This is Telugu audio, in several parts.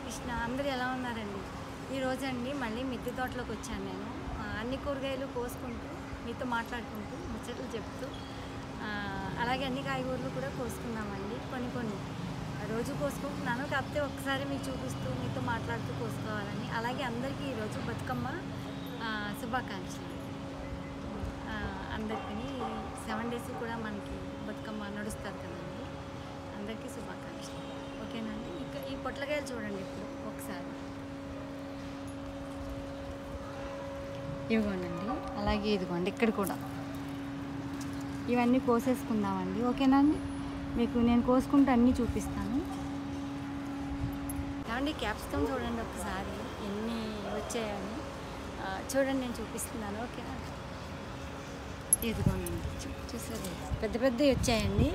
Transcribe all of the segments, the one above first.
కృష్ణ అందరూ ఎలా ఉన్నారండి? ఈరోజు అండి మళ్ళీ మిద్దె తోటలోకి వచ్చాను నేను. అన్ని కూరగాయలు కోసుకుంటూ మీతో మాట్లాడుకుంటూ ముచ్చట్లు చెప్తూ అలాగే అన్ని కాయగూరలు కూడా కోసుకున్నామండి. కొన్ని రోజు కోసుకుంటున్నాను, కాకపోతే ఒక్కసారి మీకు చూపిస్తూ మీతో మాట్లాడుతూ కోసుకోవాలని. అలాగే అందరికీ ఈరోజు బతుకమ్మ శుభాకాంక్షలు. అందరికీ 7 days కూడా మనకి బతుకమ్మ నడుస్తారు కదండి. అందరికీ శుభాకాంక్షలు. ఓకేనండి. ఇంకా ఈ పొట్లకాయలు చూడండి ఇప్పుడు ఒకసారి, ఇవ్వండి. అలాగే ఇదిగోండి ఇక్కడ కూడా ఇవన్నీ కోసేసుకుందామండి. ఓకేనండి. మీకు నేను కోసుకుంటూ అన్నీ చూపిస్తాను. ఏమండి క్యాప్సికమ్ చూడండి ఒకసారి ఎన్ని వచ్చాయని చూడండి, నేను చూపిస్తున్నాను. ఓకేనా? ఇదిగోండి చూసారు, పెద్ద పెద్దవి వచ్చాయండి,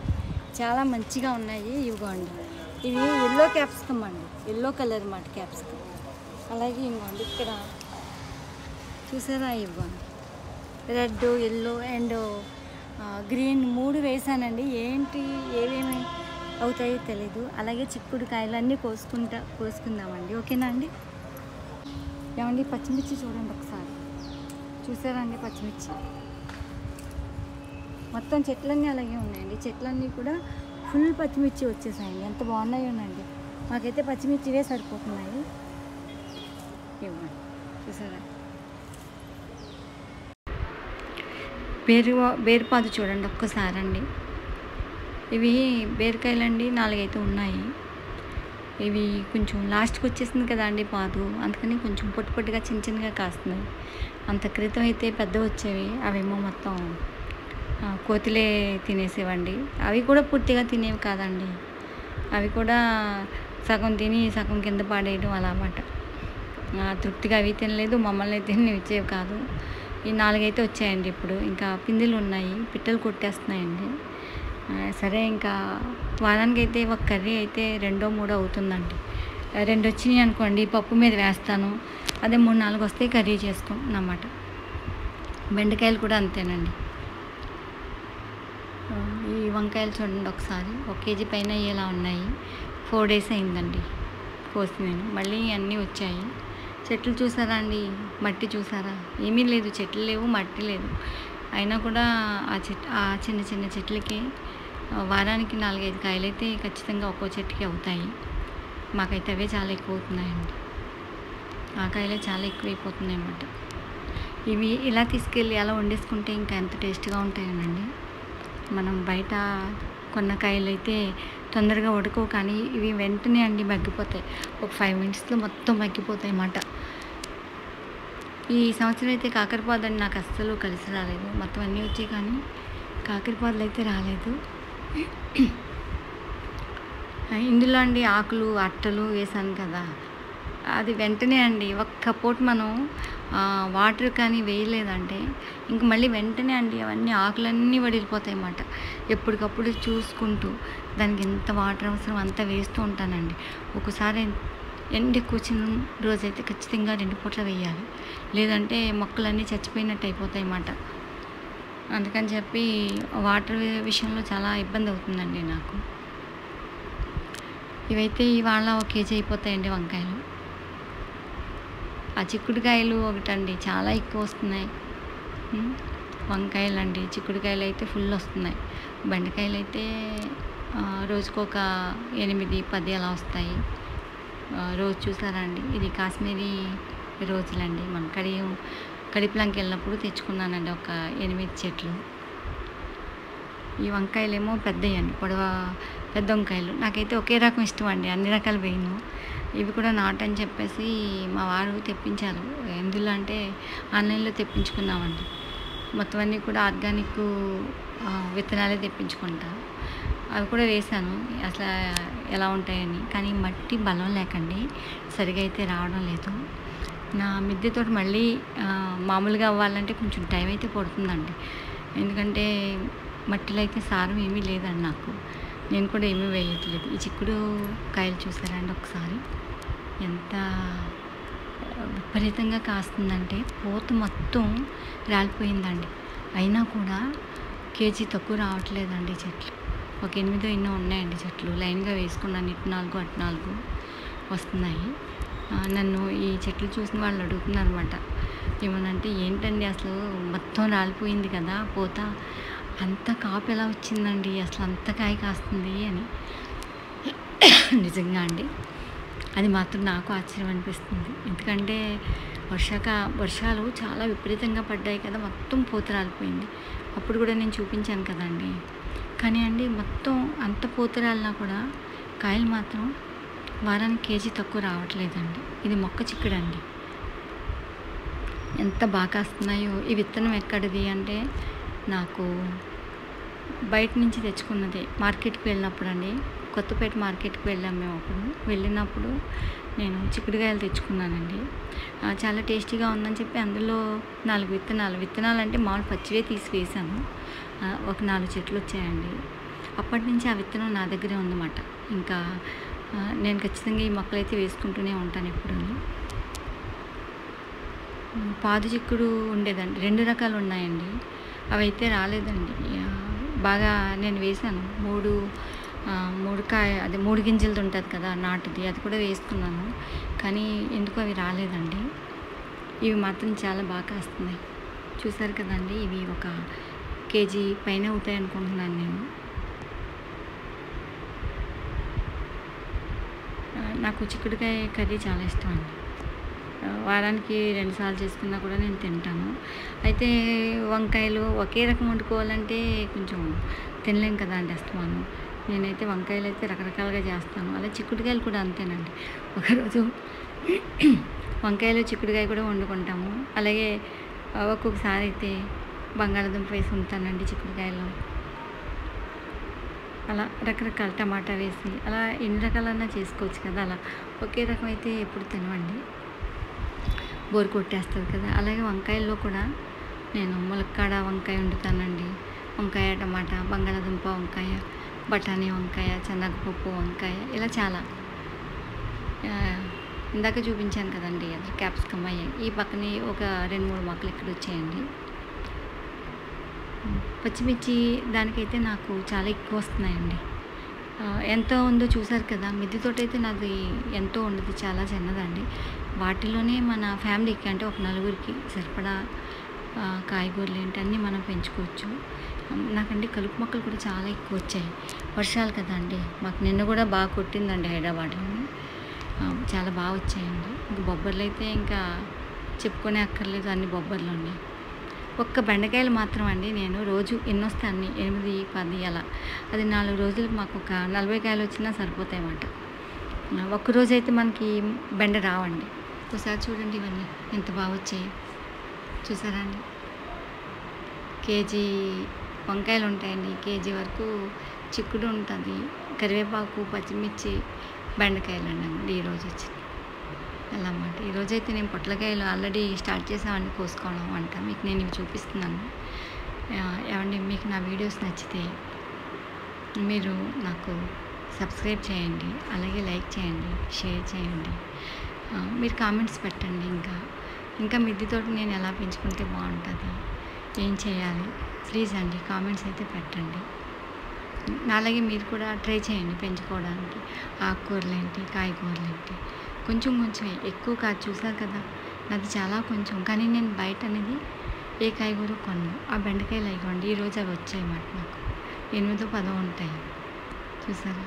చాలా మంచిగా ఉన్నాయి. ఇవ్వండి, ఇవి ఎల్లో క్యాప్సికమ్ అండి, ఎల్లో కలర్ మాట క్యాప్సికమ్. అలాగే ఇవ్వండి ఇక్కడ చూసారా, ఇవ్వండి రెడ్, ఎల్లో అండ్ గ్రీన్ 3 వేసానండి. ఏంటి ఏమేమి అవుతాయో తెలీదు. అలాగే చిక్కుడు కాయలు అన్నీ కోసుకుందామండి. ఓకేనా అండి? ఏమండి పచ్చిమిర్చి చూడండి ఒకసారి, చూసారా అండి పచ్చిమిర్చి? మొత్తం చెట్లన్నీ అలాగే ఉన్నాయండి. చెట్లన్నీ కూడా ఫుల్ పచ్చిమిర్చి వచ్చేసాయండి. ఎంత బాగున్నాయోనండి. మాకైతే పచ్చిమిర్చివే సరిపోతున్నాయి. ఇవ్వండి చూసారా. బేరుపాదు చూడండి ఒక్కసారి అండి. ఇవి బీరకాయలండి, 4 అయితే ఉన్నాయి. ఇవి కొంచెం లాస్ట్కి వచ్చేసింది కదా అండి పాదు, అందుకని కొంచెం పొట్టుగా చిన్నగా కాస్తున్నాయి. అంత క్రితం అయితే పెద్ద వచ్చేవి, అవేమో మొత్తం కోతులే తినేసేవండి. అవి కూడా పూర్తిగా తినేవి కాదండి, అవి కూడా సగం తిని సగం కింద పాడేయడం అలా అన్నమాట. తృప్తిగా అవి తినలేదు, మమ్మల్ని అయితే ఇచ్చేవి కాదు. ఈ 4 అయితే వచ్చాయండి. ఇప్పుడు ఇంకా పిందెలు ఉన్నాయి, పిట్టలు కొట్టేస్తున్నాయండి. సరే ఇంకా వారానికి అయితే ఒక కర్రీ అయితే 2-3 అవుతుందండి. 2 వచ్చినాయి అనుకోండి పప్పు మీద వేస్తాను, అదే 3-4 వస్తే కర్రీ చేసుకుంటున్నాను అన్నమాట. బెండకాయలు కూడా అంతేనండి. ఈ వంకాయలు చూడండి ఒకసారి, 1 kg పైన ఇలా ఉన్నాయి. 4 days అయిందండి కోసి నేను. మళ్ళీ అన్నీ వచ్చాయి. చెట్లు చూసారా అండి, మట్టి చూసారా? ఏమీ లేదు, చెట్లు లేవు, మట్టి లేదు. అయినా కూడా ఆ చిన్న చెట్లకి వారానికి 4-5 కాయలు అయితే ఖచ్చితంగా ఒక్కో చెట్టుకి అవుతాయి. మాకైతే అవే చాలా ఎక్కువ అవుతున్నాయండి. ఆ కాయలే చాలా ఎక్కువైపోతున్నాయి అన్నమాట. ఇవి ఇలా తీసుకెళ్ళి అలా వండేసుకుంటే ఇంకా ఎంత టేస్ట్గా ఉంటాయోనండి. మనం బయట కొన్న కాయలు అయితే తొందరగా ఉడకవు, కానీ ఇవి వెంటనే అండి మగ్గిపోతాయి. ఒక 5 minutesలో మొత్తం మగ్గిపోతాయి అన్నమాట. ఈ సంవత్సరం అయితే కాకరపాదులు నాకు అస్సలు కలిసి రాలేదు. మొత్తం అన్నీ వచ్చాయి కానీ కాకరపాదులు అయితే రాలేదు. ఇందులో అండి ఆకులు అట్టలు వేసాను కదా, అది వెంటనే అండి ఒక్క పూట మనం వాటర్ కానీ వేయలేదంటే ఇంక మళ్ళీ వెంటనే అండి అవన్నీ ఆకులన్నీ వడిలిపోతాయి అన్నమాట. ఎప్పటికప్పుడు చూసుకుంటూ దానికి ఎంత వాటర్ అవసరం అంతా వేస్తూ ఉంటానండి. ఒకసారి ఎండ కూర్చున్న రోజైతే ఖచ్చితంగా 2 పూటలు వేయాలి, లేదంటే మొక్కలన్నీ చచ్చిపోయినట్టు అయిపోతాయి అన్నమాట. అందుకని చెప్పి వాటర్ విషయంలో చాలా ఇబ్బంది అవుతుందండి నాకు. ఇవైతే ఇవాళ 1 kg అయిపోతాయండి వంకాయలు. ఆ చిక్కుడుకాయలు ఒకటండి చాలా ఎక్కువ వస్తున్నాయి. వంకాయలు అండి, చిక్కుడుకాయలు అయితే ఫుల్ వస్తున్నాయి. బెండకాయలు అయితే రోజుకొక 8-10 అలా వస్తాయి. రోజు చూసారా అండి, ఇది కాశ్మీరీ రోజులండి. మనం కడిపిలంకి వెళ్ళినప్పుడు తెచ్చుకున్నానండి ఒక 8 చెట్లు. ఈ వంకాయలేమో పెద్దయండి, పెద్ద వంకాయలు. నాకైతే ఒకే రకం ఇష్టం అండి, అన్ని రకాలు వేయను. ఇవి కూడా నాటని చెప్పేసి మా వారు తెప్పించారు. ఎందులో అంటే ఆన్లైన్లో తెప్పించుకున్నామండి. మొత్తం అన్నీ కూడా ఆర్గానిక్ విత్తనాలే తెప్పించుకుంటా. అవి కూడా వేసాను అసలు ఎలా ఉంటాయని, కానీ మట్టి బలం లేకండి సరిగా అయితే రావడం లేదు. నా మిద్దె తోట మళ్ళీ మామూలుగా అవ్వాలంటే కొంచెం టైం అయితే పడుతుందండి. ఎందుకంటే మట్టిలో అయితే సారం ఏమీ లేదండి నాకు. నేను కూడా ఏమీ వేయట్లేదు. ఈ చిక్కుడు కాయలు చూసారా అండి ఒకసారి, ఎంత విపరీతంగా కాస్తుందంటే పూత మొత్తం రాలిపోయిందండి. అయినా కూడా కేజీ తక్కువ రావట్లేదండి చెట్లు. ఒక 8 ఎన్నో ఉన్నాయండి చెట్లు. లైన్గా వేసుకున్నాను, ఇటు 4 అటు 4. వస్తున్నాయి. నన్ను ఈ చెట్లు చూసిన వాళ్ళు అడుగుతున్నారన్నమాట. ఏమనంటే, "ఏంటండి అసలు మొత్తం రాలిపోయింది కదా పూత, అంత కాపు ఎలా వచ్చిందండి? అసలు అంత కాయ కాస్తుంది" అని. నిజంగా అండి, అది మాత్రం నాకు ఆశ్చర్యం అనిపిస్తుంది. ఎందుకంటే వర్షాలు చాలా విపరీతంగా పడ్డాయి కదా, మొత్తం పూత రాలిపోయింది. అప్పుడు కూడా నేను చూపించాను కదండి. కానీ అండి, మొత్తం అంత పూత రాలినా కూడా కాయలు మాత్రం వారానికి కేజీ తక్కువ రావట్లేదండి. ఇది మొక్క చిక్కుడండి. ఎంత బాగా కాస్తున్నాయో. ఈ విత్తనం ఎక్కడిది అంటే, నాకు బయట నుంచి తెచ్చుకున్నదే. మార్కెట్కి వెళ్ళినప్పుడు అండి, కొత్తపేట మార్కెట్కి వెళ్ళాము మేము. వెళ్ళినప్పుడు నేను చిక్కుడుకాయలు తెచ్చుకున్నానండి. చాలా టేస్టీగా ఉందని చెప్పి అందులో 4 విత్తనాలు అంటే మామూలు పచ్చివే తీసి వేసాను. ఒక 4 చెట్లు వచ్చాయండి. అప్పటి నుంచి ఆ విత్తనం నా దగ్గరే ఉందన్నమాట. ఇంకా నేను ఖచ్చితంగా ఈ మొక్కలైతే వేసుకుంటూనే ఉంటాను ఎప్పుడూ. పాదు చిక్కుడు ఉండేదండి, 2 రకాలు ఉన్నాయండి. అవైతే రాలేదండి. బాగా నేను వేసాను. 3 గింజలది ఉంటుంది కదా నాటుది, అది కూడా వేసుకున్నాను. కానీ ఎందుకు అవి రాలేదండి. ఇవి మాత్రం చాలా బాగా కాస్తున్నాయి. చూసారు కదండి, ఇవి ఒక కేజీ పైన అవుతాయి అనుకుంటున్నాను నేను. నాకు చిక్కుడుకాయ కర్రీ చాలా ఇష్టం అండి. వారానికి 2 సార్లు చేసుకున్నా కూడా నేను తింటాను. అయితే వంకాయలు ఒకే రకం వండుకోవాలంటే కొంచెం తినలేం కదా అండి అస్తమానం. నేనైతే వంకాయలు అయితే రకరకాలుగా చేస్తాను. అలా చిక్కుడుకాయలు కూడా అంతేనండి. ఒకరోజు వంకాయలు చిక్కుడుకాయ కూడా వండుకుంటాము. అలాగే ఒక్కొక్కసారి అయితే బంగాళాదుంప వేసి ఉంటానండి చిక్కుడుకాయలో. అలా రకరకాల టమాటా వేసి అలా ఎన్ని రకాలన్నా చేసుకోవచ్చు కదా. అలా ఒకే రకం అయితే ఎప్పుడు తినవండి, బోరు కొట్టేస్తుంది కదా. అలాగే వంకాయల్లో కూడా నేను ములక్కాడ వంకాయ వండుతానండి. వంకాయ, టమాటా, బంగాళాదుంప వంకాయ, బఠానీ వంకాయ, శనగపప్పు వంకాయ, ఇలా చాలా. ఇందాక చూపించాను కదండి, అది క్యాప్సికమ్ అయ్యాయి. ఈ పక్కనే ఒక 2-3 మొక్కలు ఇక్కడ వచ్చాయండి. పచ్చిమిర్చి దానికైతే నాకు చాలా ఎక్కువ వస్తున్నాయండి. ఎంతో ఉందో చూసారు కదా. మిద్దె తోట అయితే నాది ఎంతో ఉండదు, చాలా చిన్నదండి. వాటిలోనే మన ఫ్యామిలీకి అంటే ఒక 4గురికి సరిపడా కాయగూరలు అన్నీ మనం పెంచుకోవచ్చు. నాకండి కలుపు మొక్కలు కూడా చాలా ఎక్కువ వచ్చాయి. వర్షాలు కదా అండి, మాకు నిన్న కూడా బాగా కొట్టిందండి హైదరాబాద్లో. చాలా బాగా వచ్చాయండి. ఇంక బొబ్బర్లు అయితే ఇంకా చెప్పుకునే అక్కర్లేదు, అన్ని బొబ్బర్లు ఉన్నాయి. ఒక్క బెండకాయలు మాత్రం అండి నేను రోజు ఎన్ని వస్తే అన్ని 8, 10 అలా. అది 4 రోజులకు మాకు ఒక 40 కాయలు వచ్చినా సరిపోతాయి అన్నమాట. ఒక్కరోజు అయితే మనకి బెండ రావండి. ఒకసారి చూడండి, ఇవన్నీ ఎంత బాగా వచ్చాయి చూసారా అండి. కేజీ వంకాయలు ఉంటాయండి, కేజీ వరకు చిక్కుడు ఉంటుంది, కరివేపాకు, పచ్చిమిర్చి, బెండకాయలు అండి ఈరోజు వచ్చింది. అలా అన్నమాట. ఈరోజైతే నేను పొట్లకాయలు ఆల్రెడీ స్టార్ట్ చేసామండి కోసుకోవడం వంట. మీకు నేను ఇవి చూపిస్తున్నాను. ఏమండి, మీకు నా వీడియోస్ నచ్చితే మీరు నాకు సబ్స్క్రైబ్ చేయండి, అలాగే లైక్ చేయండి, షేర్ చేయండి. మీరు కామెంట్స్ పెట్టండి. ఇంకా మిద్దె నేను ఎలా పెంచుకుంటే బాగుంటుంది, ఏం చేయాలి, ప్లీజ్ అండి కామెంట్స్ అయితే పెట్టండి. అలాగే మీరు కూడా ట్రై చేయండి పెంచుకోవడానికి. ఆకుకూరలు ఏంటి, కాయగూరలు ఏంటి, కొంచెం ఎక్కువ కాదు. చూసారు కదా, నాది చాలా కొంచెం. కానీ నేను బయట అనేది ఏ కాయగూర కొనను. ఆ బెండకాయలు అయిపోండి, ఈరోజు అవి వచ్చాయి మాట. నాకు 8, 10 ఉంటాయి చూసారా.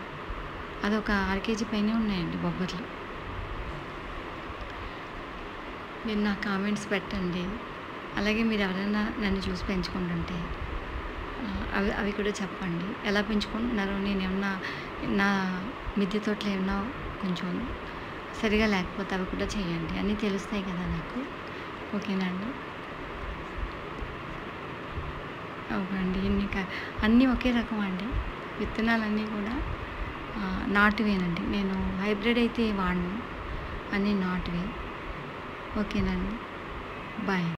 అదొక 6 కేజీ పైనే ఉన్నాయండి బొబ్బర్లు. మీరు నా కామెంట్స్ పెట్టండి. అలాగే మీరు ఎవరైనా నన్ను చూసి పెంచుకుంటుంటే అవి కూడా చెప్పండి, ఎలా పెంచుకుంటున్నారో. నేను ఏమన్నా నా మిద్దె తోటలో ఏమన్నా కొంచెం సరిగా లేకపోతే అవి కూడా చేయండి, అన్నీ తెలుస్తాయి కదా నాకు. ఓకేనా అండి. అవునండి, అన్నీ ఒకే రకం అండి. విత్తనాలన్నీ కూడా నాటువేనండి. నేను హైబ్రిడ్ అయితే వాడను, అన్నీ నాటువే. ఓకేనండి, బాయ్.